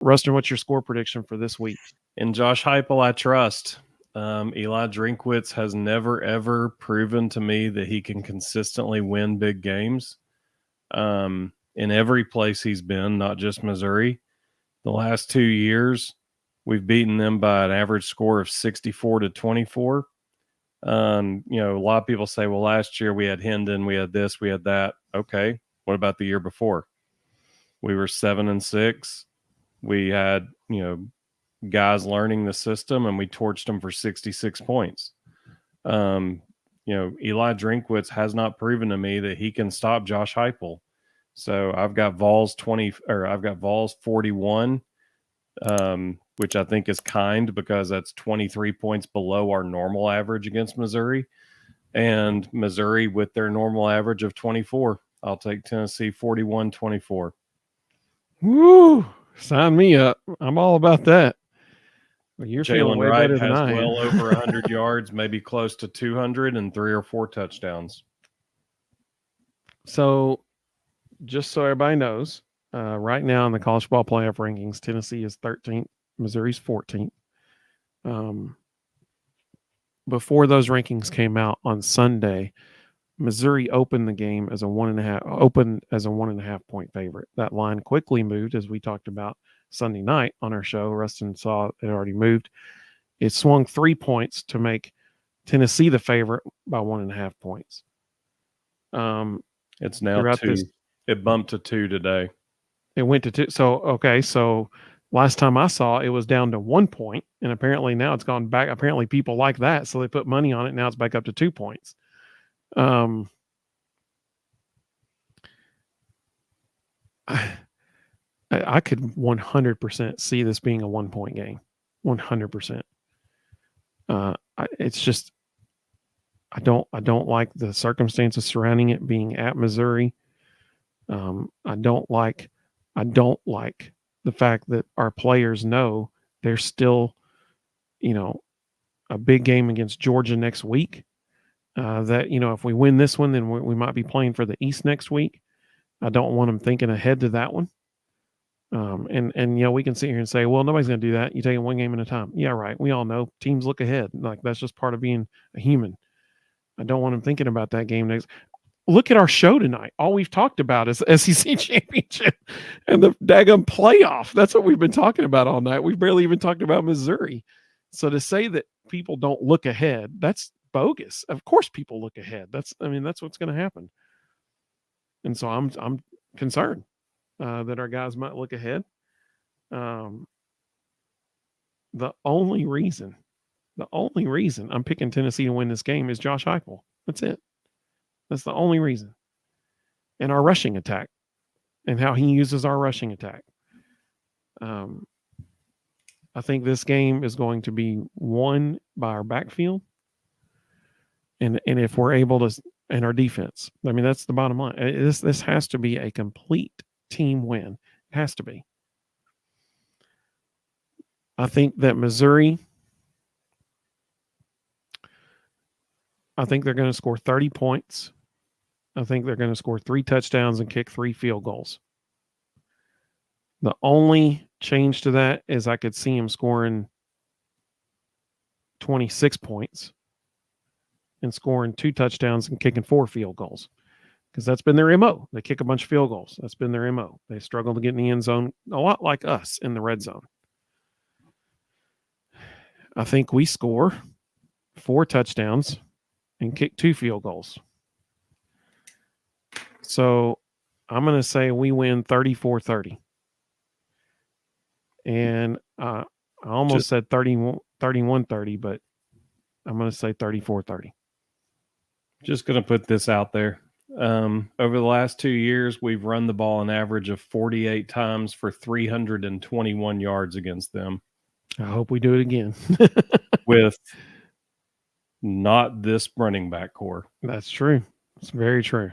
Rustin, what's your score prediction for this week? In Josh Heupel, I trust. Eli Drinkwitz has never, ever proven to me that he can consistently win big games in every place he's been, not just Missouri. The last 2 years, we've beaten them by an average score of 64-24. A lot of people say, well, last year we had Hendon, we had this, we had that. Okay. What about the year before? We were 7-6. We had, guys learning the system, and we torched them for 66 points. Eli Drinkwitz has not proven to me that he can stop Josh Heupel. So I've got Vols 41, which I think is kind because that's 23 points below our normal average against Missouri. And Missouri with their normal average of 24. I'll take Tennessee 41-24. Woo! Sign me up. I'm all about that. Well, you're feeling way Wright better than I am. well over 100 yards, maybe close to 200, and 3 or 4 touchdowns. So, just so everybody knows, right now in the college football playoff rankings, Tennessee is 13th, Missouri's 14th. Before those rankings came out on Sunday, Missouri opened the game as a 1.5 point favorite. That line quickly moved, as we talked about Sunday night on our show. Rustin saw it already moved. It swung 3 points to make Tennessee the favorite by 1.5 points. It's now 2. It bumped to 2 today. It went to 2. So last time I saw it was down to 1 point, and apparently now it's gone back. Apparently people like that, so they put money on it. Now it's back up to 2 points. I could 100% see this being a 1 point game. 100%. It's just I don't like the circumstances surrounding it being at Missouri. I don't like the fact that our players know there's still, a big game against Georgia next week. That if we win this one, then we might be playing for the East next week. I don't want them thinking ahead to that one. And we can sit here and say, well, nobody's going to do that. You take it one game at a time. Yeah, right. We all know teams look ahead. Like that's just part of being a human. I don't want them thinking about that game next. Look at our show tonight. All we've talked about is SEC championship and the daggum playoff. That's what we've been talking about all night. We've barely even talked about Missouri. So to say that people don't look ahead, that's bogus. Of course people look ahead. That's what's going to happen. And so I'm concerned that our guys might look ahead. The only reason I'm picking Tennessee to win this game is Josh Heupel. That's it. That's the only reason. And our rushing attack and how he uses our rushing attack. I think this game is going to be won by our backfield. And if we're able to, and our defense, that's the bottom line. This has to be a complete team win. It has to be. I think that Missouri, they're going to score 30 points. I think they're going to score 3 touchdowns and kick 3 field goals. The only change to that is I could see him scoring 26 points and scoring 2 touchdowns and kicking 4 field goals, because that's been their MO. They kick a bunch of field goals. That's been their MO. They struggle to get in the end zone, a lot like us in the red zone. I think we score 4 touchdowns and kick 2 field goals. So I'm going to say we win 34-30. And I almost said 31-30, but I'm going to say 34-30. Just going to put this out there. Over the last 2 years, we've run the ball an average of 48 times for 321 yards against them. I hope we do it again. With not this running back core. That's true. It's very true.